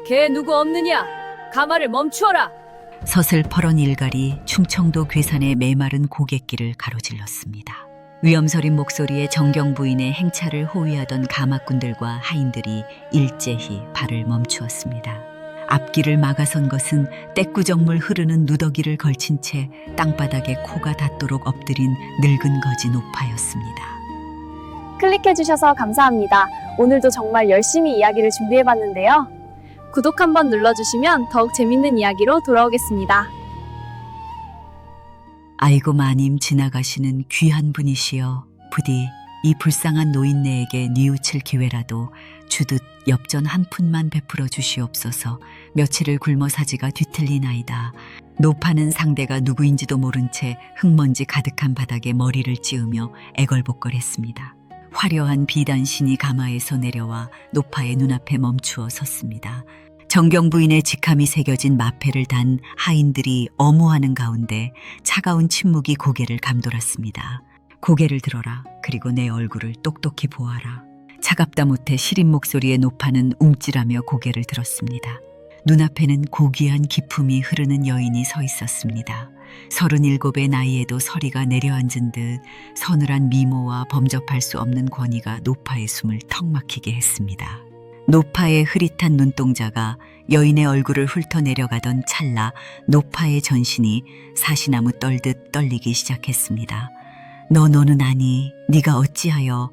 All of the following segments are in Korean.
개 누구 없느냐? 가마를 멈추어라. 서슬퍼런 일갈이 충청도 괴산의 메마른 고갯길을 가로질렀습니다. 위엄서린 목소리에 정경 부인의 행차를 호위하던 가마꾼들과 하인들이 일제히 발을 멈추었습니다. 앞길을 막아선 것은 떼꾸정물 흐르는 누더기를 걸친 채 땅바닥에 코가 닿도록 엎드린 늙은 거지 노파였습니다. 클릭해주셔서 감사합니다. 오늘도 정말 열심히 이야기를 준비해봤는데요. 구독 한번 눌러주시면 더욱 재밌는 이야기로 돌아오겠습니다. 아이고 마님 지나가시는 귀한 분이시여 부디 이 불쌍한 노인네에게 뉘우칠 기회라도 주듯 엽전 한 푼만 베풀어 주시옵소서. 며칠을 굶어 사지가 뒤틀리나이다. 노파는 상대가 누구인지도 모른 채 흙먼지 가득한 바닥에 머리를 찌우며 애걸복걸했습니다. 화려한 비단신이 가마에서 내려와 노파의 눈앞에 멈추어 섰습니다. 정경 부인의 직함이 새겨진 마패를 단 하인들이 어무하는 가운데 차가운 침묵이 고개를 감돌았습니다. 고개를 들어라. 그리고 내 얼굴을 똑똑히 보아라. 차갑다 못해 시린 목소리의 노파는 움찔하며 고개를 들었습니다. 눈앞에는 고귀한 기품이 흐르는 여인이 서 있었습니다. 37의 나이에도 서리가 내려앉은 듯 서늘한 미모와 범접할 수 없는 권위가 노파의 숨을 턱 막히게 했습니다. 노파의 흐릿한 눈동자가 여인의 얼굴을 훑어내려가던 찰나 노파의 전신이 사시나무 떨듯 떨리기 시작했습니다. 너는 아니, 네가 어찌하여.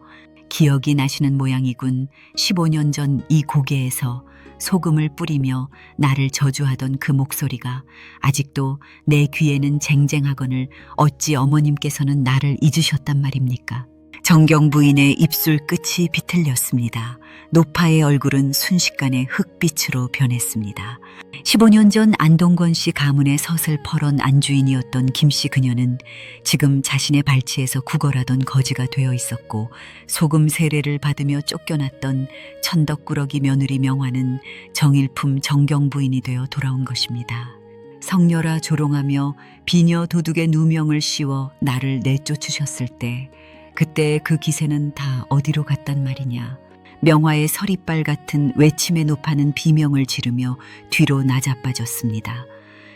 기억이 나시는 모양이군. 15년 전 이 고개에서 소금을 뿌리며 나를 저주하던 그 목소리가 아직도 내 귀에는 쟁쟁하거늘 어찌 어머님께서는 나를 잊으셨단 말입니까? 정경 부인의 입술 끝이 비틀렸습니다. 노파의 얼굴은 순식간에 흑빛으로 변했습니다. 15년 전 안동권 씨 가문의 서슬퍼런 안주인이었던 김씨 그녀는 지금 자신의 발치에서 구걸하던 거지가 되어 있었고 소금 세례를 받으며 쫓겨났던 천덕꾸러기 며느리 명화는 정일품 정경 부인이 되어 돌아온 것입니다. 성녀라 조롱하며 비녀 도둑의 누명을 씌워 나를 내쫓으셨을 때 그때 그 기세는 다 어디로 갔단 말이냐. 명화의 서리빨 같은 외침의 노파는 비명을 지르며 뒤로 나자빠졌습니다.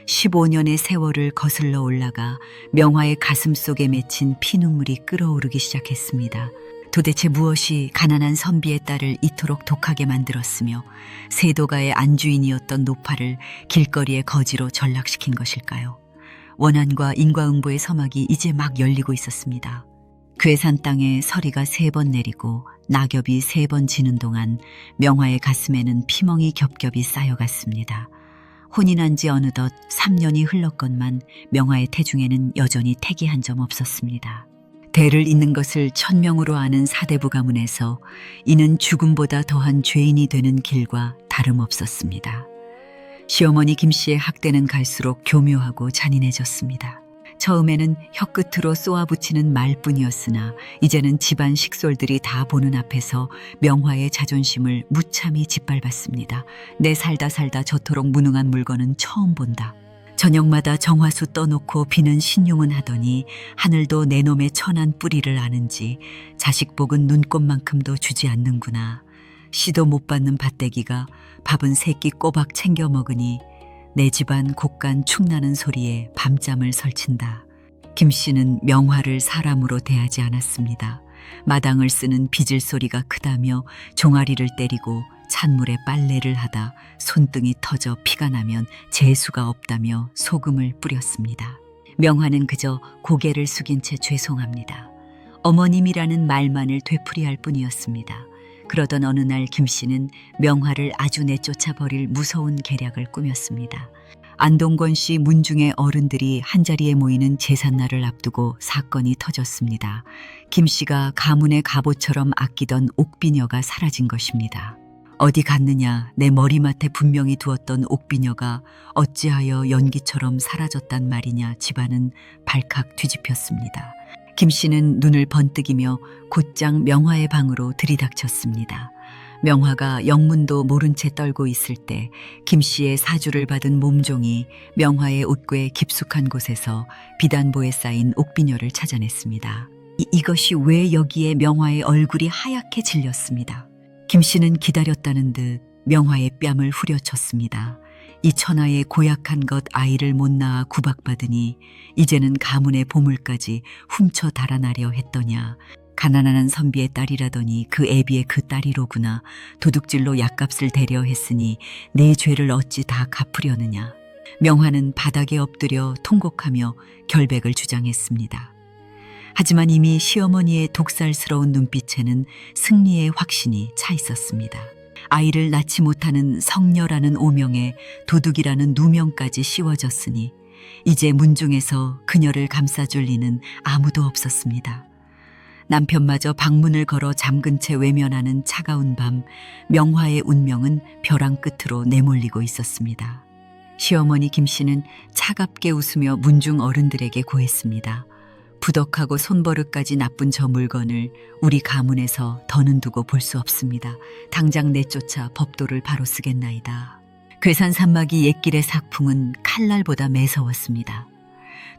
15년의 세월을 거슬러 올라가 명화의 가슴 속에 맺힌 피눈물이 끓어오르기 시작했습니다. 도대체 무엇이 가난한 선비의 딸을 이토록 독하게 만들었으며 세도가의 안주인이었던 노파를 길거리의 거지로 전락시킨 것일까요? 원한과 인과응보의 서막이 이제 막 열리고 있었습니다. 괴산 땅에 서리가 3번 내리고 낙엽이 3번 지는 동안 명화의 가슴에는 피멍이 겹겹이 쌓여갔습니다. 혼이 난 지 어느덧 3년이 흘렀건만 명화의 태중에는 여전히 태기 한 점 없었습니다. 대를 잇는 것을 천명으로 아는 사대부 가문에서 이는 죽음보다 더한 죄인이 되는 길과 다름없었습니다. 시어머니 김씨의 학대는 갈수록 교묘하고 잔인해졌습니다. 처음에는 혀끝으로 쏘아붙이는 말뿐이었으나 이제는 집안 식솔들이 다 보는 앞에서 명화의 자존심을 무참히 짓밟았습니다. 내 살다 저토록 무능한 물건은 처음 본다. 저녁마다 정화수 떠놓고 비는 신용은 하더니 하늘도 내 놈의 천한 뿌리를 아는지 자식복은 눈꽃만큼도 주지 않는구나. 시도 못 받는 밭대기가 밥은 3끼 꼬박 챙겨 먹으니 내 집안 곡간 축나는 소리에 밤잠을 설친다. 김씨는 명화를 사람으로 대하지 않았습니다. 마당을 쓰는 빚을 소리가 크다며 종아리를 때리고 찬물에 빨래를 하다 손등이 터져 피가 나면 재수가 없다며 소금을 뿌렸습니다. 명화는 그저 고개를 숙인 채 죄송합니다. 어머님이라는 말만을 되풀이할 뿐이었습니다. 그러던 어느 날 김씨는 명화를 아주 내쫓아버릴 무서운 계략을 꾸몄습니다. 안동권 씨 문중의 어른들이 한자리에 모이는 제삿날을 앞두고 사건이 터졌습니다. 김씨가 가문의 갑옷처럼 아끼던 옥비녀가 사라진 것입니다. 어디 갔느냐, 내 머리맡에 분명히 두었던 옥비녀가 어찌하여 연기처럼 사라졌단 말이냐. 집안은 발칵 뒤집혔습니다. 김씨는 눈을 번뜩이며 곧장 명화의 방으로 들이닥쳤습니다. 명화가 영문도 모른 채 떨고 있을 때 김씨의 사주를 받은 몸종이 명화의 옷궤 깊숙한 곳에서 비단보에 쌓인 옥비녀를 찾아냈습니다. 이것이 왜 여기에 명화의 얼굴이 하얗게 질렸습니다. 김씨는 기다렸다는 듯 명화의 뺨을 후려쳤습니다. 이 천하의 고약한 것 아이를 못 낳아 구박받으니 이제는 가문의 보물까지 훔쳐 달아나려 했더냐. 가난한 선비의 딸이라더니 그 애비의 그 딸이로구나. 도둑질로 약값을 대려 했으니 내 죄를 어찌 다 갚으려느냐. 명화는 바닥에 엎드려 통곡하며 결백을 주장했습니다. 하지만 이미 시어머니의 독살스러운 눈빛에는 승리의 확신이 차 있었습니다. 아이를 낳지 못하는 성녀라는 오명에 도둑이라는 누명까지 씌워졌으니 이제 문중에서 그녀를 감싸줄 리는 아무도 없었습니다. 남편마저 방문을 걸어 잠근 채 외면하는 차가운 밤, 명화의 운명은 벼랑 끝으로 내몰리고 있었습니다. 시어머니 김씨는 차갑게 웃으며 문중 어른들에게 고했습니다. 부덕하고 손버릇까지 나쁜 저 물건을 우리 가문에서 더는 두고 볼 수 없습니다. 당장 내쫓아 법도를 바로 쓰겠나이다. 괴산 산막이 옛길의 삭풍은 칼날보다 매서웠습니다.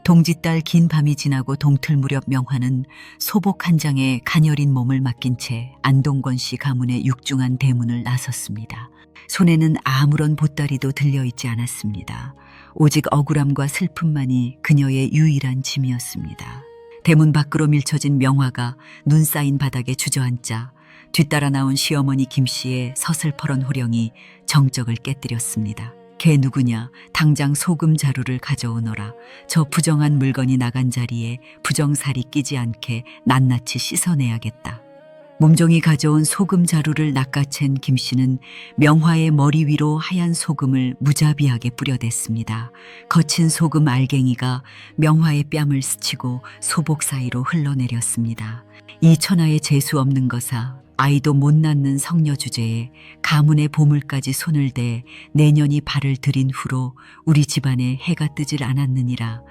동짓달 긴 밤이 지나고 동틀 무렵 명화는 소복 한 장에 가녀린 몸을 맡긴 채 안동권 씨 가문의 육중한 대문을 나섰습니다. 손에는 아무런 보따리도 들려있지 않았습니다. 오직 억울함과 슬픔만이 그녀의 유일한 짐이었습니다. 대문 밖으로 밀쳐진 명화가 눈 쌓인 바닥에 주저앉자 뒤따라 나온 시어머니 김씨의 서슬퍼런 호령이 정적을 깨뜨렸습니다. 걔 누구냐? 당장 소금 자루를 가져오너라. 저 부정한 물건이 나간 자리에 부정살이 끼지 않게 낱낱이 씻어내야겠다. 몸종이 가져온 소금 자루를 낚아챈 김씨는 명화의 머리 위로 하얀 소금을 무자비하게 뿌려댔습니다. 거친 소금 알갱이가 명화의 뺨을 스치고 소복 사이로 흘러내렸습니다. 이 천하에 재수 없는 거사, 아이도 못 낳는 성녀 주제에 가문의 보물까지 손을 대 내년이 발을 들인 후로 우리 집안에 해가 뜨질 않았느니라.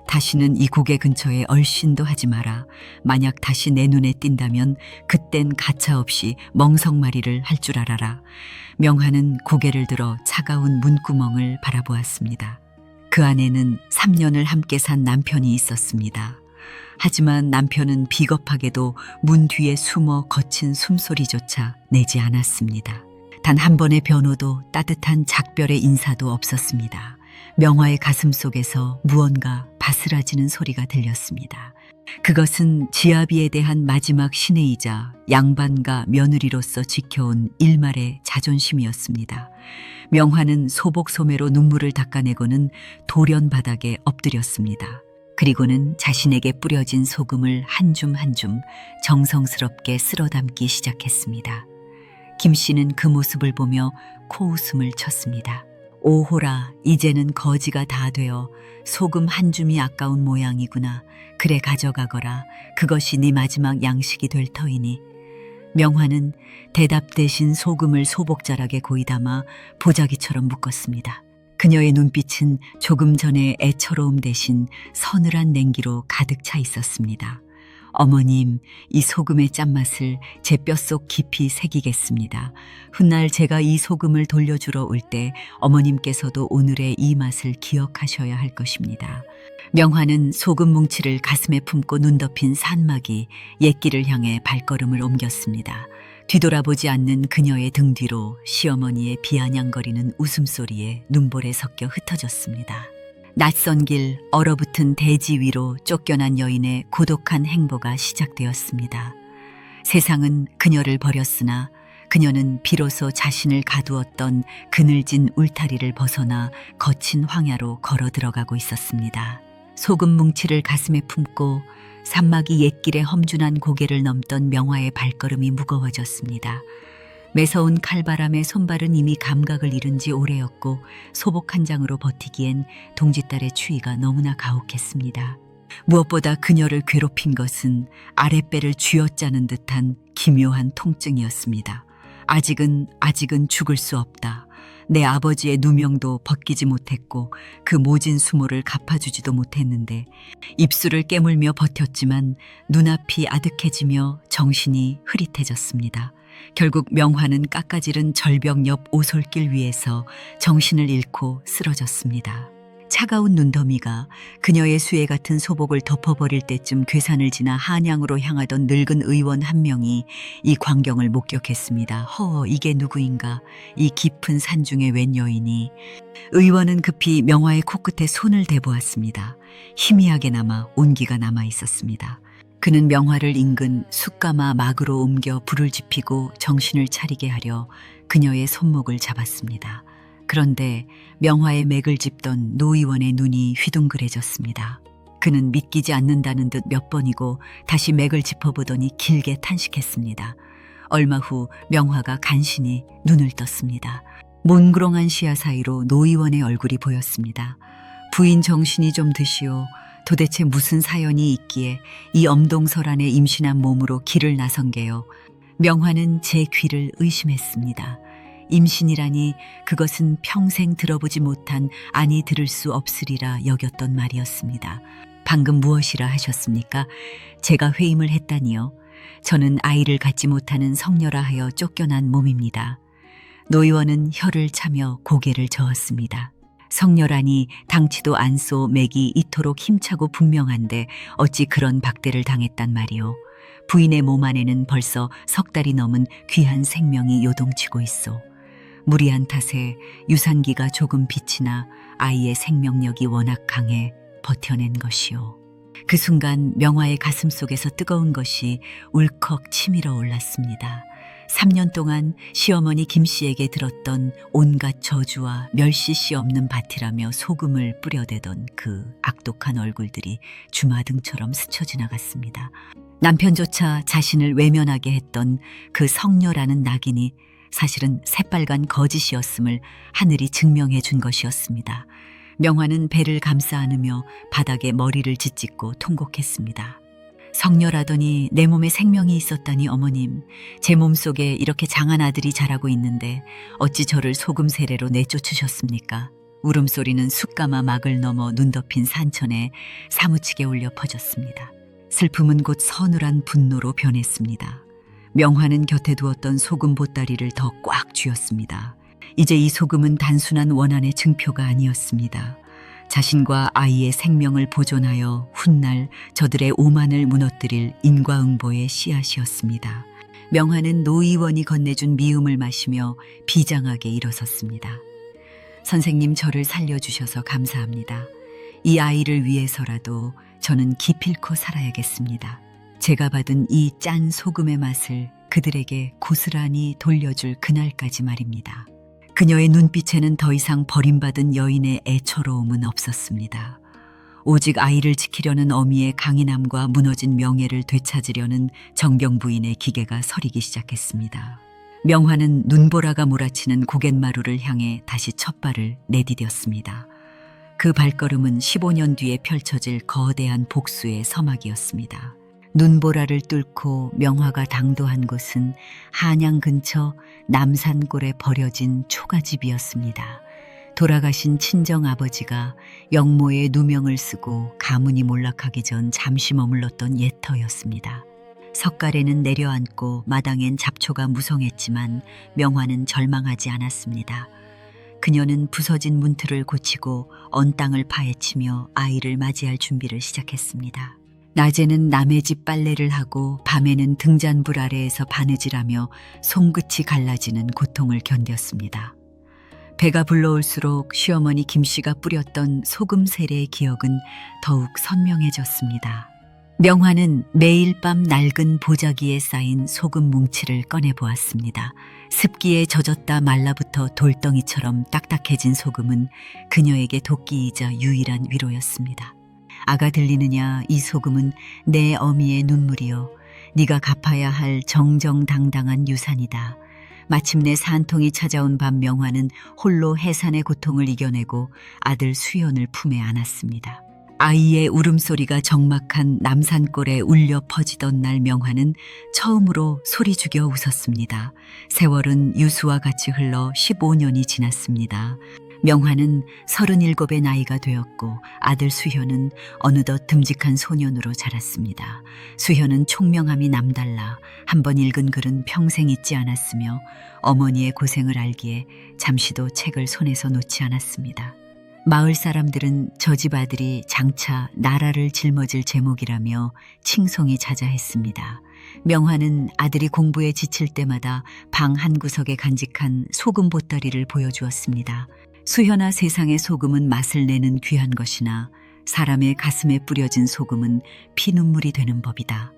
다시는 이 고개 근처에 얼씬도 하지 마라. 만약 다시 내 눈에 띈다면 그땐 가차없이 멍석마리를 할 줄 알아라. 명화는 고개를 들어 차가운 문구멍을 바라보았습니다. 그 안에는 3년을 함께 산 남편이 있었습니다. 하지만 남편은 비겁하게도 문 뒤에 숨어 거친 숨소리조차 내지 않았습니다. 단 한 번의 변호도 따뜻한 작별의 인사도 없었습니다. 명화의 가슴 속에서 무언가 바스라지는 소리가 들렸습니다. 그것은 지아비에 대한 마지막 신뢰이자 양반과 며느리로서 지켜온 일말의 자존심이었습니다. 명화는 소복 소매로 눈물을 닦아내고는 돌연 바닥에 엎드렸습니다. 그리고는 자신에게 뿌려진 소금을 한 줌 한 줌 정성스럽게 쓸어 담기 시작했습니다. 김 씨는 그 모습을 보며 코웃음을 쳤습니다. 오호라, 이제는 거지가 다 되어 소금 한 줌이 아까운 모양이구나. 그래, 가져가거라. 그것이 네 마지막 양식이 될 터이니. 명화는 대답 대신 소금을 소복자락에 고이 담아 보자기처럼 묶었습니다. 그녀의 눈빛은 조금 전에 애처로움 대신 서늘한 냉기로 가득 차 있었습니다. 어머님, 이 소금의 짠맛을 제 뼛속 깊이 새기겠습니다. 훗날 제가 이 소금을 돌려주러 올 때 어머님께서도 오늘의 이 맛을 기억하셔야 할 것입니다. 명화는 소금 뭉치를 가슴에 품고 눈 덮인 산막이 옛길을 향해 발걸음을 옮겼습니다. 뒤돌아보지 않는 그녀의 등 뒤로 시어머니의 비아냥거리는 웃음소리에 눈볼에 섞여 흩어졌습니다. 낯선 길, 얼어붙은 대지 위로 쫓겨난 여인의 고독한 행보가 시작되었습니다. 세상은 그녀를 버렸으나 그녀는 비로소 자신을 가두었던 그늘진 울타리를 벗어나 거친 황야로 걸어 들어가고 있었습니다. 소금 뭉치를 가슴에 품고 산막이 옛길에 험준한 고개를 넘던 명화의 발걸음이 무거워졌습니다. 매서운 칼바람에 손발은 이미 감각을 잃은 지 오래였고 소복 한 장으로 버티기엔 동짓딸의 추위가 너무나 가혹했습니다. 무엇보다 그녀를 괴롭힌 것은 아랫배를 쥐어짜는 듯한 기묘한 통증이었습니다. 아직은 죽을 수 없다. 내 아버지의 누명도 벗기지 못했고 그 모진 수모를 갚아주지도 못했는데 입술을 깨물며 버텼지만 눈앞이 아득해지며 정신이 흐릿해졌습니다. 결국 명화는 깎아지른 절벽 옆 오솔길 위에서 정신을 잃고 쓰러졌습니다. 차가운 눈더미가 그녀의 수에 같은 소복을 덮어버릴 때쯤 괴산을 지나 한양으로 향하던 늙은 의원 한 명이 이 광경을 목격했습니다. 이게 누구인가? 이 깊은 산중에 웬 여인이? 의원은 급히 명화의 코끝에 손을 대보았습니다. 희미하게나마 온기가 남아 있었습니다. 그는 명화를 인근 숯가마 막으로 옮겨 불을 지피고 정신을 차리게 하려 그녀의 손목을 잡았습니다. 그런데 명화의 맥을 짚던 노 의원의 눈이 휘둥그레졌습니다. 그는 믿기지 않는다는 듯 몇 번이고 다시 맥을 짚어보더니 길게 탄식했습니다. 얼마 후 명화가 간신히 눈을 떴습니다. 몽그렁한 시야 사이로 노 의원의 얼굴이 보였습니다. 부인 정신이 좀 드시오. 도대체 무슨 사연이 있기에 이 엄동설안에 임신한 몸으로 길을 나선 게요. 명화는 제 귀를 의심했습니다. 임신이라니 그것은 평생 들어보지 못한 아니 들을 수 없으리라 여겼던 말이었습니다. 방금 무엇이라 하셨습니까? 제가 회임을 했다니요. 저는 아이를 갖지 못하는 성녀라 하여 쫓겨난 몸입니다. 노 의원은 혀를 차며 고개를 저었습니다. 성녀라니 당치도 않소 맥이 이토록 힘차고 분명한데 어찌 그런 박대를 당했단 말이오. 부인의 몸 안에는 벌써 3달이 넘은 귀한 생명이 요동치고 있소. 무리한 탓에 유산기가 조금 빛이 나 아이의 생명력이 워낙 강해 버텨낸 것이오. 그 순간 명화의 가슴 속에서 뜨거운 것이 울컥 치밀어 올랐습니다. 3년 동안 시어머니 김씨에게 들었던 온갖 저주와 멸시씨 없는 밭이라며 소금을 뿌려대던 그 악독한 얼굴들이 주마등처럼 스쳐 지나갔습니다. 남편조차 자신을 외면하게 했던 그 성녀라는 낙인이 사실은 새빨간 거짓이었음을 하늘이 증명해 준 것이었습니다. 명화는 배를 감싸 안으며 바닥에 머리를 짓짓고 통곡했습니다. 성녀라더니 내 몸에 생명이 있었다니 어머님, 제 몸속에 이렇게 장한 아들이 자라고 있는데 어찌 저를 소금 세례로 내쫓으셨습니까? 울음소리는 숯가마 막을 넘어 눈 덮인 산천에 사무치게 울려 퍼졌습니다. 슬픔은 곧 서늘한 분노로 변했습니다. 명화는 곁에 두었던 소금 보따리를 더 꽉 쥐었습니다. 이제 이 소금은 단순한 원한의 증표가 아니었습니다. 자신과 아이의 생명을 보존하여 훗날 저들의 오만을 무너뜨릴 인과응보의 씨앗이었습니다. 명화는 노 의원이 건네준 미음을 마시며 비장하게 일어섰습니다. 선생님, 저를 살려주셔서 감사합니다. 이 아이를 위해서라도 저는 기필코 살아야겠습니다. 제가 받은 이 짠 소금의 맛을 그들에게 고스란히 돌려줄 그날까지 말입니다. 그녀의 눈빛에는 더 이상 버림받은 여인의 애처로움은 없었습니다. 오직 아이를 지키려는 어미의 강인함과 무너진 명예를 되찾으려는 정경 부인의 기계가 서리기 시작했습니다. 명화는 눈보라가 몰아치는 고갯마루를 향해 다시 첫 발을 내디뎠습니다. 그 발걸음은 15년 뒤에 펼쳐질 거대한 복수의 서막이었습니다. 눈보라를 뚫고 명화가 당도한 곳은 한양 근처 남산골에 버려진 초가집이었습니다. 돌아가신 친정아버지가 영모의 누명을 쓰고 가문이 몰락하기 전 잠시 머물렀던 옛터였습니다. 석가래는 내려앉고 마당엔 잡초가 무성했지만 명화는 절망하지 않았습니다. 그녀는 부서진 문틀을 고치고 언 땅을 파헤치며 아이를 맞이할 준비를 시작했습니다. 낮에는 남의 집 빨래를 하고 밤에는 등잔불 아래에서 바느질하며 손끝이 갈라지는 고통을 견뎠습니다. 배가 불러올수록 시어머니 김씨가 뿌렸던 소금 세례의 기억은 더욱 선명해졌습니다. 명화는 매일 밤 낡은 보자기에 쌓인 소금 뭉치를 꺼내보았습니다. 습기에 젖었다 말라붙어 돌덩이처럼 딱딱해진 소금은 그녀에게 도끼이자 유일한 위로였습니다. 아가 들리느냐, 이 소금은 내 어미의 눈물이요. 네가 갚아야 할 정정당당한 유산이다. 마침내 산통이 찾아온 밤 명화는 홀로 해산의 고통을 이겨내고 아들 수연을 품에 안았습니다. 아이의 울음소리가 적막한 남산골에 울려 퍼지던 날 명화는 처음으로 소리 죽여 웃었습니다. 세월은 유수와 같이 흘러 15년이 지났습니다. 명화는 37의 나이가 되었고 아들 수현은 어느덧 듬직한 소년으로 자랐습니다. 수현은 총명함이 남달라 한번 읽은 글은 평생 잊지 않았으며 어머니의 고생을 알기에 잠시도 책을 손에서 놓지 않았습니다. 마을 사람들은 저 집 아들이 장차 나라를 짊어질 제목이라며 칭송이 자자했습니다. 명화는 아들이 공부에 지칠 때마다 방 한 구석에 간직한 소금 보따리를 보여주었습니다. 수현아, 세상의 소금은 맛을 내는 귀한 것이나 사람의 가슴에 뿌려진 소금은 피눈물이 되는 법이다.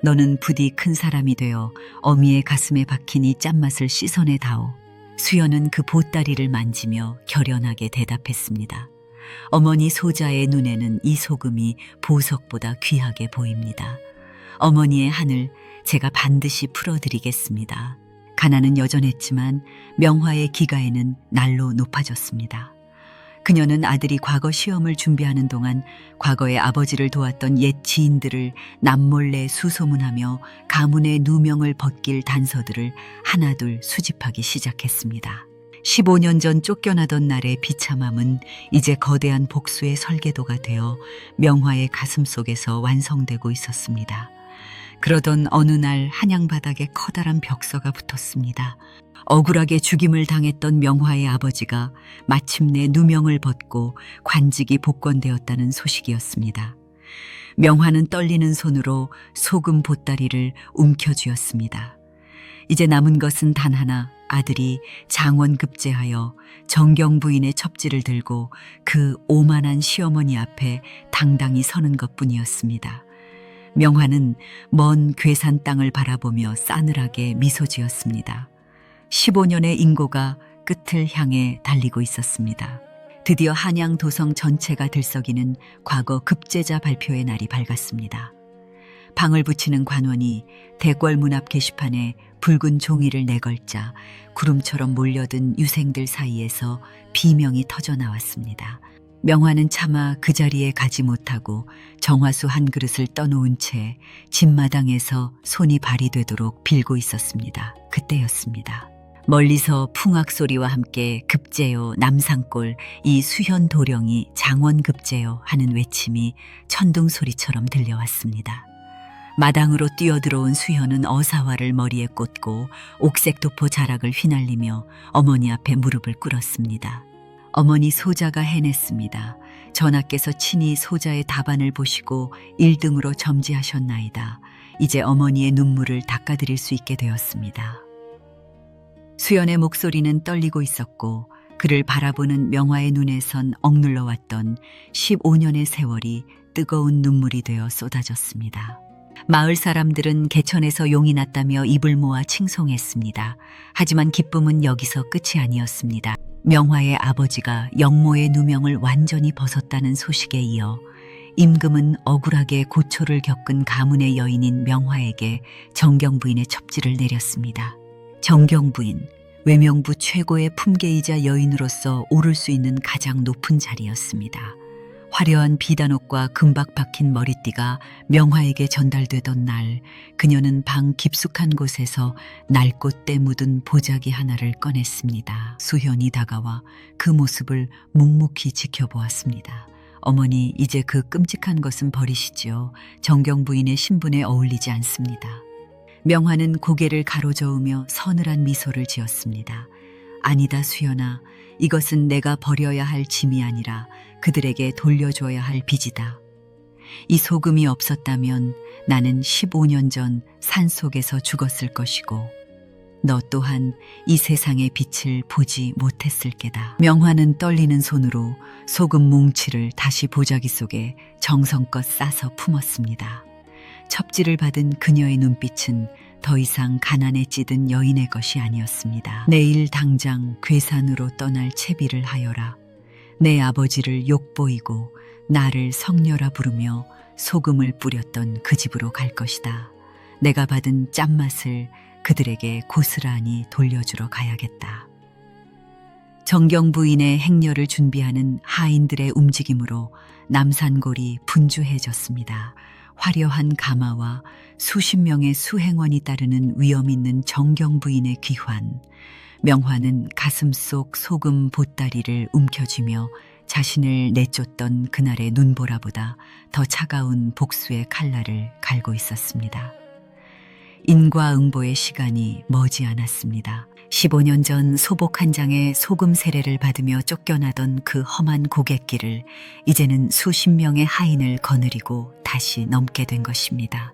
너는 부디 큰 사람이 되어 어미의 가슴에 박힌 이 짠맛을 씻어내다오. 수연은 그 보따리를 만지며 결연하게 대답했습니다. 어머니, 소자의 눈에는 이 소금이 보석보다 귀하게 보입니다. 어머니의 한을 제가 반드시 풀어드리겠습니다. 가난은 여전했지만 명화의 기가에는 날로 높아졌습니다. 그녀는 아들이 과거 시험을 준비하는 동안 과거에 아버지를 도왔던 옛 지인들을 남몰래 수소문하며 가문의 누명을 벗길 단서들을 하나둘 수집하기 시작했습니다. 15년 전 쫓겨나던 날의 비참함은 이제 거대한 복수의 설계도가 되어 명화의 가슴 속에서 완성되고 있었습니다. 그러던 어느 날 한양바닥에 커다란 벽서가 붙었습니다. 억울하게 죽임을 당했던 명화의 아버지가 마침내 누명을 벗고 관직이 복권되었다는 소식이었습니다. 명화는 떨리는 손으로 소금 보따리를 움켜쥐었습니다. 이제 남은 것은 단 하나, 아들이 장원급제하여 정경 부인의 첩지를 들고 그 오만한 시어머니 앞에 당당히 서는 것뿐이었습니다. 명화는 먼 괴산 땅을 바라보며 싸늘하게 미소 지었습니다. 15년의 인고가 끝을 향해 달리고 있었습니다. 드디어 한양 도성 전체가 들썩이는 과거 급제자 발표의 날이 밝았습니다. 방을 붙이는 관원이 대궐 문 앞 게시판에 붉은 종이를 내걸자 구름처럼 몰려든 유생들 사이에서 비명이 터져 나왔습니다. 명화는 차마 그 자리에 가지 못하고 정화수 한 그릇을 떠놓은 채 집마당에서 손이 발이 되도록 빌고 있었습니다. 그때였습니다. 멀리서 풍악 소리와 함께 급제요 남산골 이 수현 도령이 장원급제요 하는 외침이 천둥 소리처럼 들려왔습니다. 마당으로 뛰어들어온 수현은 어사화를 머리에 꽂고 옥색 도포 자락을 휘날리며 어머니 앞에 무릎을 꿇었습니다. 어머니, 소자가 해냈습니다. 전하께서 친히 소자의 답안을 보시고 1등으로 점지하셨나이다. 이제 어머니의 눈물을 닦아드릴 수 있게 되었습니다. 수연의 목소리는 떨리고 있었고 그를 바라보는 명화의 눈에선 억눌러 왔던 15년의 세월이 뜨거운 눈물이 되어 쏟아졌습니다. 마을 사람들은 개천에서 용이 났다며 입을 모아 칭송했습니다. 하지만 기쁨은 여기서 끝이 아니었습니다. 명화의 아버지가 영모의 누명을 완전히 벗었다는 소식에 이어 임금은 억울하게 고초를 겪은 가문의 여인인 명화에게 정경부인의 첩지를 내렸습니다. 정경부인, 외명부 최고의 품계이자 여인으로서 오를 수 있는 가장 높은 자리였습니다. 화려한 비단옷과 금박 박힌 머리띠가 명화에게 전달되던 날, 그녀는 방 깊숙한 곳에서 날꽃때 묻은 보자기 하나를 꺼냈습니다. 수현이 다가와 그 모습을 묵묵히 지켜보았습니다. 어머니, 이제 그 끔찍한 것은 버리시지요. 정경부인의 신분에 어울리지 않습니다. 명화는 고개를 가로저으며 서늘한 미소를 지었습니다. 아니다, 수연아. 이것은 내가 버려야 할 짐이 아니라 그들에게 돌려줘야 할 빚이다. 이 소금이 없었다면 나는 15년 전 산속에서 죽었을 것이고 너 또한 이 세상의 빛을 보지 못했을 게다. 명화는 떨리는 손으로 소금 뭉치를 다시 보자기 속에 정성껏 싸서 품었습니다. 첩지를 받은 그녀의 눈빛은 더 이상 가난에 찌든 여인의 것이 아니었습니다. 내일 당장 괴산으로 떠날 채비를 하여라. 내 아버지를 욕보이고 나를 성녀라 부르며 소금을 뿌렸던 그 집으로 갈 것이다. 내가 받은 짠맛을 그들에게 고스란히 돌려주러 가야겠다. 정경부인의 행렬을 준비하는 하인들의 움직임으로 남산골이 분주해졌습니다. 화려한 가마와 수십 명의 수행원이 따르는 위엄 있는 정경부인의 귀환. 명화는 가슴 속 소금 보따리를 움켜쥐며 자신을 내쫓던 그날의 눈보라보다 더 차가운 복수의 칼날을 갈고 있었습니다. 인과응보의 시간이 머지 않았습니다. 15년 전 소복 한 장에 소금 세례를 받으며 쫓겨나던 그 험한 고갯길을 이제는 수십 명의 하인을 거느리고 다시 넘게 된 것입니다.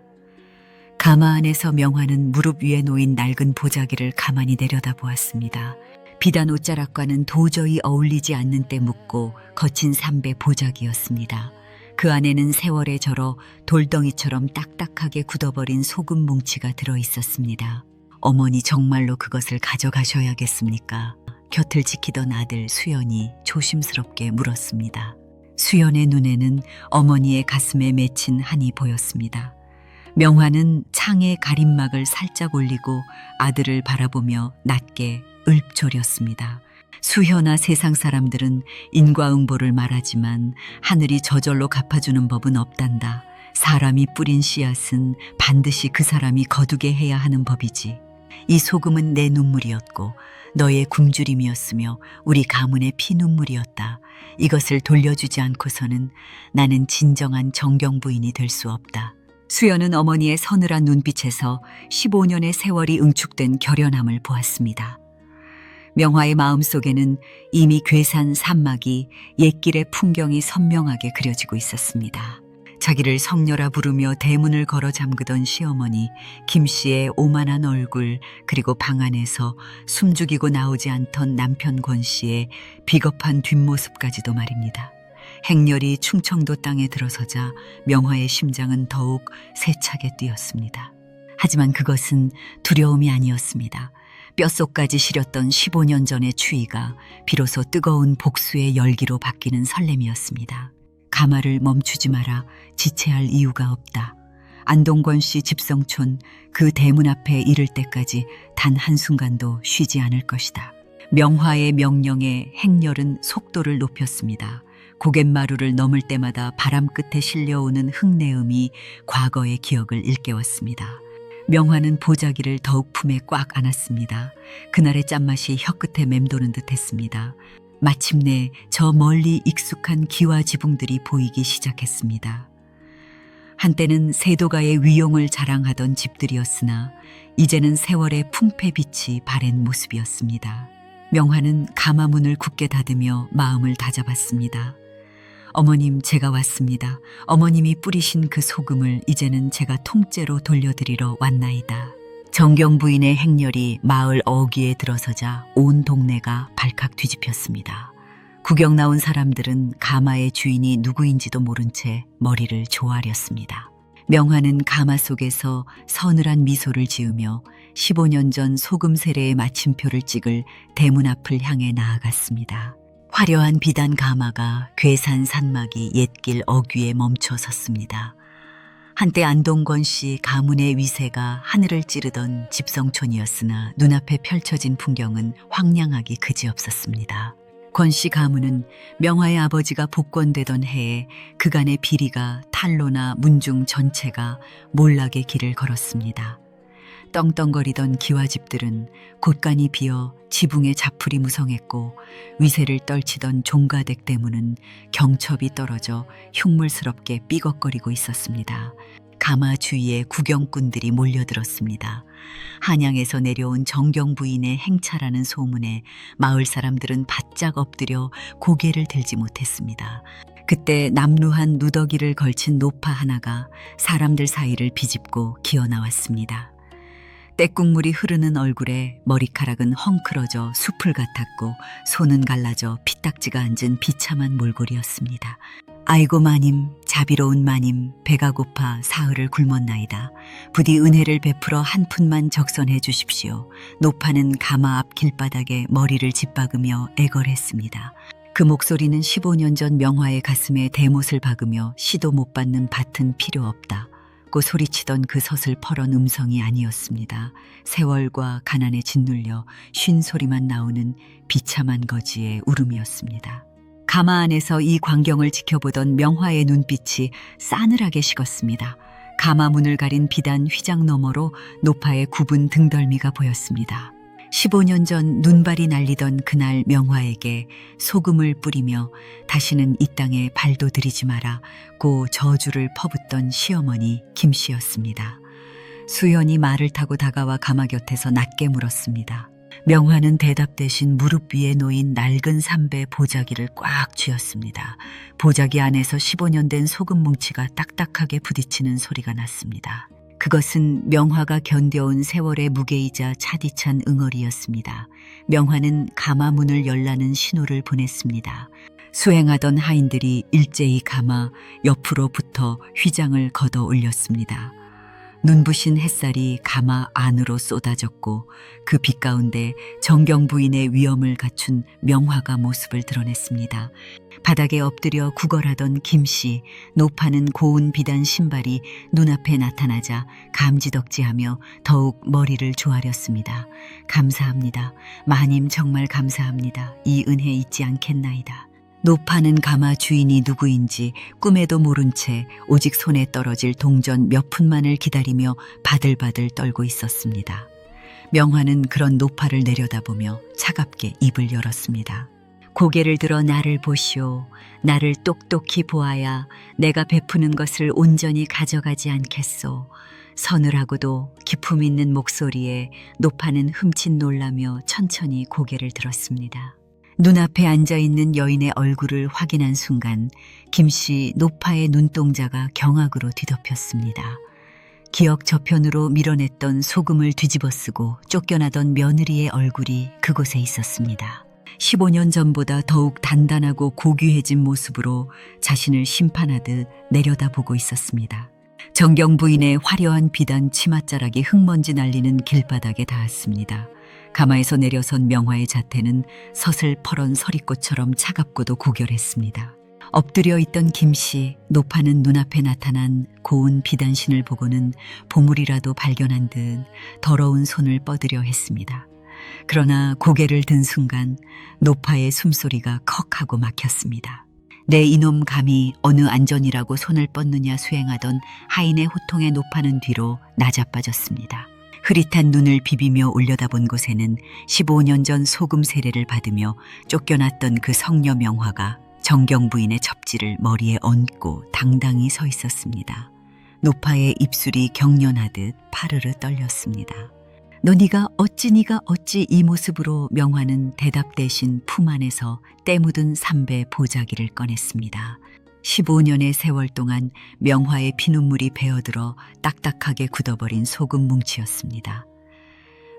가마 안에서 명화는 무릎 위에 놓인 낡은 보자기를 가만히 내려다보았습니다. 비단 옷자락과는 도저히 어울리지 않는 때 묻고 거친 삼배 보자기였습니다. 그 안에는 세월에 절어 돌덩이처럼 딱딱하게 굳어버린 소금 뭉치가 들어있었습니다. 어머니 정말로 그것을 가져가셔야겠습니까? 곁을 지키던 아들 수연이 조심스럽게 물었습니다. 수연의 눈에는 어머니의 가슴에 맺힌 한이 보였습니다. 명화는 창에 가림막을 살짝 올리고 아들을 바라보며 낮게 읊조렸습니다. 수현아, 세상 사람들은 인과응보를 말하지만 하늘이 저절로 갚아주는 법은 없단다. 사람이 뿌린 씨앗은 반드시 그 사람이 거두게 해야 하는 법이지. 이 소금은 내 눈물이었고 너의 굶주림이었으며 우리 가문의 피눈물이었다. 이것을 돌려주지 않고서는 나는 진정한 정경부인이 될 수 없다. 수연은 어머니의 서늘한 눈빛에서 15년의 세월이 응축된 결연함을 보았습니다. 명화의 마음속에는 이미 괴산 산막이 옛길의 풍경이 선명하게 그려지고 있었습니다. 자기를 성녀라 부르며 대문을 걸어 잠그던 시어머니 김씨의 오만한 얼굴, 그리고 방 안에서 숨죽이고 나오지 않던 남편 권씨의 비겁한 뒷모습까지도 말입니다. 행렬이 충청도 땅에 들어서자 명화의 심장은 더욱 세차게 뛰었습니다. 하지만 그것은 두려움이 아니었습니다. 뼛속까지 시렸던 15년 전의 추위가 비로소 뜨거운 복수의 열기로 바뀌는 설렘이었습니다. 가마를 멈추지 마라. 지체할 이유가 없다. 안동권 씨 집성촌 그 대문 앞에 이를 때까지 단 한순간도 쉬지 않을 것이다. 명화의 명령에 행렬은 속도를 높였습니다. 고갯마루를 넘을 때마다 바람 끝에 실려오는 흙내음이 과거의 기억을 일깨웠습니다. 명화는 보자기를 더욱 품에 꽉 안았습니다. 그날의 짠맛이 혀끝에 맴도는 듯 했습니다. 마침내 저 멀리 익숙한 기와 지붕들이 보이기 시작했습니다. 한때는 세도가의 위용을 자랑하던 집들이었으나 이제는 세월의 풍패빛이 바랜 모습이었습니다. 명화는 가마문을 굳게 닫으며 마음을 다잡았습니다. 어머님, 제가 왔습니다. 어머님이 뿌리신 그 소금을 이제는 제가 통째로 돌려드리러 왔나이다. 정경 부인의 행렬이 마을 어귀에 들어서자 온 동네가 발칵 뒤집혔습니다. 구경 나온 사람들은 가마의 주인이 누구인지도 모른 채 머리를 조아렸습니다. 명화는 가마 속에서 서늘한 미소를 지으며 15년 전 소금 세례의 마침표를 찍을 대문 앞을 향해 나아갔습니다. 화려한 비단 가마가 괴산 산막이 옛길 어귀에 멈춰 섰습니다. 한때 안동권 씨 가문의 위세가 하늘을 찌르던 집성촌이었으나 눈앞에 펼쳐진 풍경은 황량하기 그지없었습니다. 권 씨 가문은 명화의 아버지가 복권되던 해에 그간의 비리가 탄로나 문중 전체가 몰락의 길을 걸었습니다. 떵떵거리던 기와집들은 곳간이 비어 지붕에 자풀이 무성했고 위세를 떨치던 종가댁 대문은 경첩이 떨어져 흉물스럽게 삐걱거리고 있었습니다. 가마 주위에 구경꾼들이 몰려들었습니다. 한양에서 내려온 정경 부인의 행차라는 소문에 마을 사람들은 바짝 엎드려 고개를 들지 못했습니다. 그때 남루한 누더기를 걸친 노파 하나가 사람들 사이를 비집고 기어나왔습니다. 떼국물이 흐르는 얼굴에 머리카락은 헝클어져 숲을 같았고 손은 갈라져 피딱지가 앉은 비참한 몰골이었습니다. 아이고 마님, 자비로운 마님, 배가 고파 사흘을 굶었나이다. 부디 은혜를 베풀어 한 푼만 적선해 주십시오. 노파는 가마 앞 길바닥에 머리를 짓박으며 애걸했습니다. 그 목소리는 15년 전 명화의 가슴에 대못을 박으며 시도 못 받는 밭은 필요 없다 고 소리치던 그 서슬퍼런 음성이 아니었습니다. 세월과 가난에 짓눌려 쉰 소리만 나오는 비참한 거지의 울음이었습니다. 가마 안에서 이 광경을 지켜보던 명화의 눈빛이 싸늘하게 식었습니다. 가마 문을 가린 비단 휘장 너머로 노파의 굽은 등덜미가 보였습니다. 15년 전 눈발이 날리던 그날 명화에게 소금을 뿌리며 다시는 이 땅에 발도 들이지 마라 고 저주를 퍼붓던 시어머니 김씨였습니다. 수연이 말을 타고 다가와 가마 곁에서 낮게 물었습니다. 명화는 대답 대신 무릎 위에 놓인 낡은 삼배 보자기를 꽉 쥐었습니다. 보자기 안에서 15년 된 소금 뭉치가 딱딱하게 부딪히는 소리가 났습니다. 그것은 명화가 견뎌온 세월의 무게이자 차디찬 응어리였습니다. 명화는 가마 문을 열라는 신호를 보냈습니다. 수행하던 하인들이 일제히 가마 옆으로 붙어 휘장을 걷어 올렸습니다. 눈부신 햇살이 가마 안으로 쏟아졌고 그 빛 가운데 정경 부인의 위엄을 갖춘 명화가 모습을 드러냈습니다. 바닥에 엎드려 구걸하던 김씨, 노파는 고운 비단 신발이 눈앞에 나타나자 감지덕지하며 더욱 머리를 조아렸습니다. 감사합니다. 마님 정말 감사합니다. 이 은혜 잊지 않겠나이다. 노파는 가마 주인이 누구인지 꿈에도 모른 채 오직 손에 떨어질 동전 몇 푼만을 기다리며 바들바들 떨고 있었습니다. 명화는 그런 노파를 내려다보며 차갑게 입을 열었습니다. 고개를 들어 나를 보시오. 나를 똑똑히 보아야 내가 베푸는 것을 온전히 가져가지 않겠소. 서늘하고도 기품 있는 목소리에 노파는 흠칫 놀라며 천천히 고개를 들었습니다. 눈앞에 앉아있는 여인의 얼굴을 확인한 순간 김씨 노파의 눈동자가 경악으로 뒤덮였습니다. 기억 저편으로 밀어냈던 소금을 뒤집어쓰고 쫓겨나던 며느리의 얼굴이 그곳에 있었습니다. 15년 전보다 더욱 단단하고 고귀해진 모습으로 자신을 심판하듯 내려다보고 있었습니다. 정경 부인의 화려한 비단 치맛자락이 흙먼지 날리는 길바닥에 닿았습니다. 가마에서 내려선 명화의 자태는 서슬퍼런 서리꽃처럼 차갑고도 고결했습니다. 엎드려 있던 김씨, 노파는 눈앞에 나타난 고운 비단신을 보고는 보물이라도 발견한 듯 더러운 손을 뻗으려 했습니다. 그러나 고개를 든 순간 노파의 숨소리가 컥 하고 막혔습니다. 내 이놈 감히 어느 안전이라고 손을 뻗느냐 수행하던 하인의 호통에 노파는 뒤로 나자빠졌습니다. 흐릿한 눈을 비비며 올려다본 곳에는 15년 전 소금 세례를 받으며 쫓겨났던 그 성녀 명화가 정경 부인의 첩지를 머리에 얹고 당당히 서 있었습니다. 노파의 입술이 경련하듯 파르르 떨렸습니다. 네가 어찌 이 모습으로. 명화는 대답 대신 품 안에서 때 묻은 삼배 보자기를 꺼냈습니다. 15년의 세월 동안 명화의 피눈물이 배어들어 딱딱하게 굳어버린 소금 뭉치였습니다.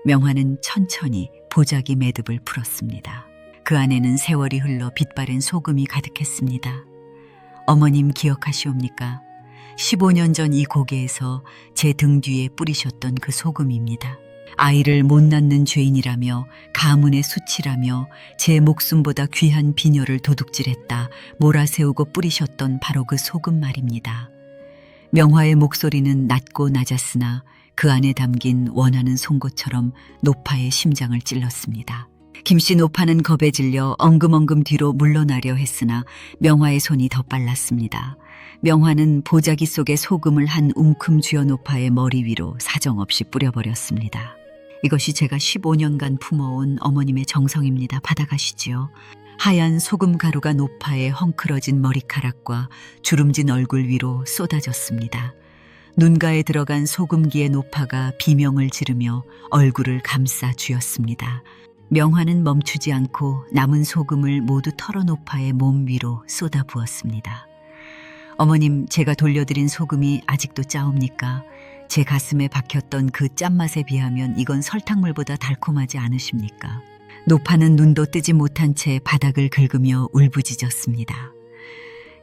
명화는 천천히 보자기 매듭을 풀었습니다. 그 안에는 세월이 흘러 빛바랜 소금이 가득했습니다. 어머님 기억하시옵니까? 15년 전 이 고개에서 제 등 뒤에 뿌리셨던 그 소금입니다. 아이를 못 낳는 죄인이라며 가문의 수치라며 제 목숨보다 귀한 비녀를 도둑질했다 몰아세우고 뿌리셨던 바로 그 소금 말입니다. 명화의 목소리는 낮고 낮았으나 그 안에 담긴 원하는 송곳처럼 노파의 심장을 찔렀습니다. 김씨 노파는 겁에 질려 엉금엉금 뒤로 물러나려 했으나 명화의 손이 더 빨랐습니다. 명화는 보자기 속에 소금을 한 웅큼 쥐어 노파의 머리 위로 사정없이 뿌려버렸습니다. 이것이 제가 15년간 품어온 어머님의 정성입니다. 받아가시지요. 하얀 소금 가루가 노파의 헝클어진 머리카락과 주름진 얼굴 위로 쏟아졌습니다. 눈가에 들어간 소금기의 노파가 비명을 지르며 얼굴을 감싸 쥐었습니다. 명화는 멈추지 않고 남은 소금을 모두 털어 노파의 몸 위로 쏟아 부었습니다. 어머님, 제가 돌려드린 소금이 아직도 짜옵니까? 제 가슴에 박혔던 그 짠맛에 비하면 이건 설탕물보다 달콤하지 않으십니까? 노파는 눈도 뜨지 못한 채 바닥을 긁으며 울부짖었습니다.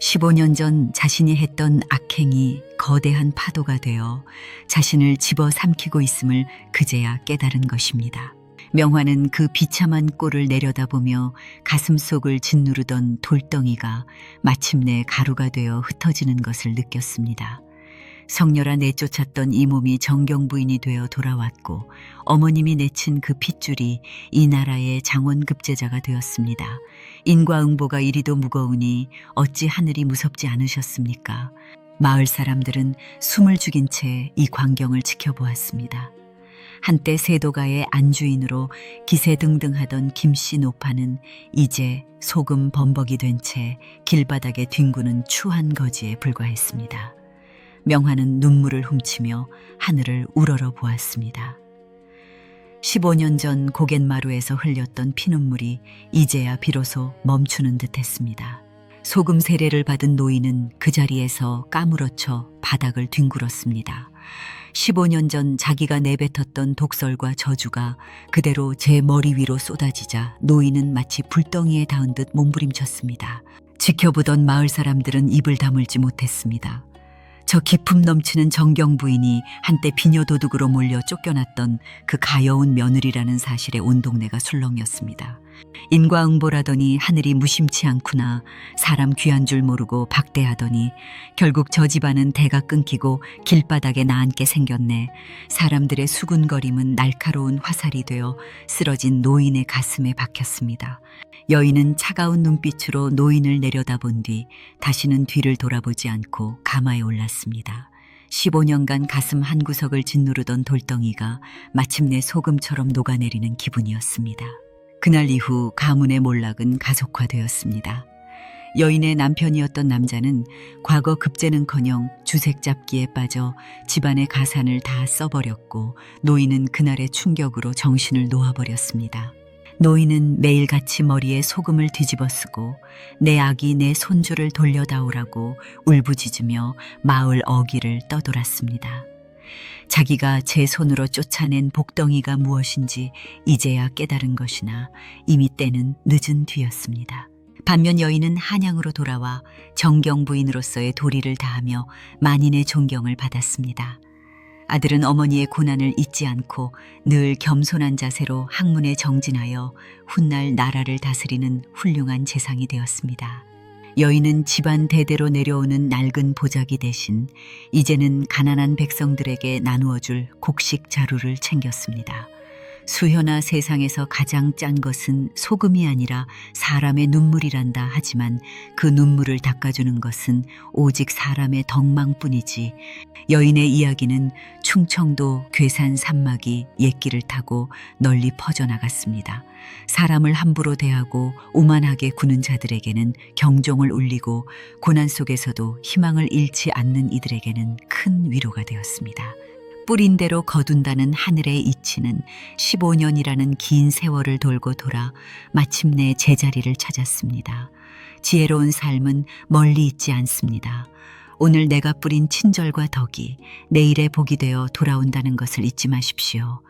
15년 전 자신이 했던 악행이 거대한 파도가 되어 자신을 집어삼키고 있음을 그제야 깨달은 것입니다. 명화는 그 비참한 꼴을 내려다보며 가슴속을 짓누르던 돌덩이가 마침내 가루가 되어 흩어지는 것을 느꼈습니다. 성녀라 내쫓았던 이 몸이 정경 부인이 되어 돌아왔고 어머님이 내친 그 핏줄이 이 나라의 장원급제자가 되었습니다. 인과응보가 이리도 무거우니 어찌 하늘이 무섭지 않으셨습니까? 마을 사람들은 숨을 죽인 채 이 광경을 지켜보았습니다. 한때 세도가의 안주인으로 기세등등하던 김씨 노파는 이제 소금 범벅이 된 채 길바닥에 뒹구는 추한 거지에 불과했습니다. 명화는 눈물을 훔치며 하늘을 우러러 보았습니다. 15년 전 고갯마루에서 흘렸던 피눈물이 이제야 비로소 멈추는 듯했습니다. 소금 세례를 받은 노인은 그 자리에서 까무러쳐 바닥을 뒹굴었습니다. 15년 전 자기가 내뱉었던 독설과 저주가 그대로 제 머리 위로 쏟아지자 노인은 마치 불덩이에 닿은 듯 몸부림쳤습니다. 지켜보던 마을 사람들은 입을 다물지 못했습니다. 저 기품 넘치는 정경 부인이 한때 비녀도둑으로 몰려 쫓겨났던 그 가여운 며느리라는 사실에 온 동네가 술렁였습니다. 인과응보라더니 하늘이 무심치 않구나, 사람 귀한 줄 모르고 박대하더니 결국 저 집안은 대가 끊기고 길바닥에 나앉게 생겼네. 사람들의 수군거림은 날카로운 화살이 되어 쓰러진 노인의 가슴에 박혔습니다. 여인은 차가운 눈빛으로 노인을 내려다본 뒤 다시는 뒤를 돌아보지 않고 가마에 올랐습니다. 15년간 가슴 한구석을 짓누르던 돌덩이가 마침내 소금처럼 녹아내리는 기분이었습니다. 그날 이후 가문의 몰락은 가속화되었습니다. 여인의 남편이었던 남자는 과거 급제는커녕 주색 잡기에 빠져 집안의 가산을 다 써버렸고 노인은 그날의 충격으로 정신을 놓아버렸습니다. 노인은 매일같이 머리에 소금을 뒤집어 쓰고 내 아기 내 손주를 돌려다오라고 울부짖으며 마을 어귀를 떠돌았습니다. 자기가 제 손으로 쫓아낸 복덩이가 무엇인지 이제야 깨달은 것이나 이미 때는 늦은 뒤였습니다. 반면 여인은 한양으로 돌아와 정경 부인으로서의 도리를 다하며 만인의 존경을 받았습니다. 아들은 어머니의 고난을 잊지 않고 늘 겸손한 자세로 학문에 정진하여 훗날 나라를 다스리는 훌륭한 재상이 되었습니다. 여인은 집안 대대로 내려오는 낡은 보자기 대신 이제는 가난한 백성들에게 나누어줄 곡식 자루를 챙겼습니다. 수현아, 세상에서 가장 짠 것은 소금이 아니라 사람의 눈물이란다 하지만 그 눈물을 닦아주는 것은 오직 사람의 덕망뿐이지. 여인의 이야기는 충청도 괴산 산막이 옛길을 타고 널리 퍼져나갔습니다. 사람을 함부로 대하고 오만하게 구는 자들에게는 경종을 울리고 고난 속에서도 희망을 잃지 않는 이들에게는 큰 위로가 되었습니다. 뿌린 대로 거둔다는 하늘의 이치는 15년이라는 긴 세월을 돌고 돌아 마침내 제자리를 찾았습니다. 지혜로운 삶은 멀리 있지 않습니다. 오늘 내가 뿌린 친절과 덕이 내일의 복이 되어 돌아온다는 것을 잊지 마십시오.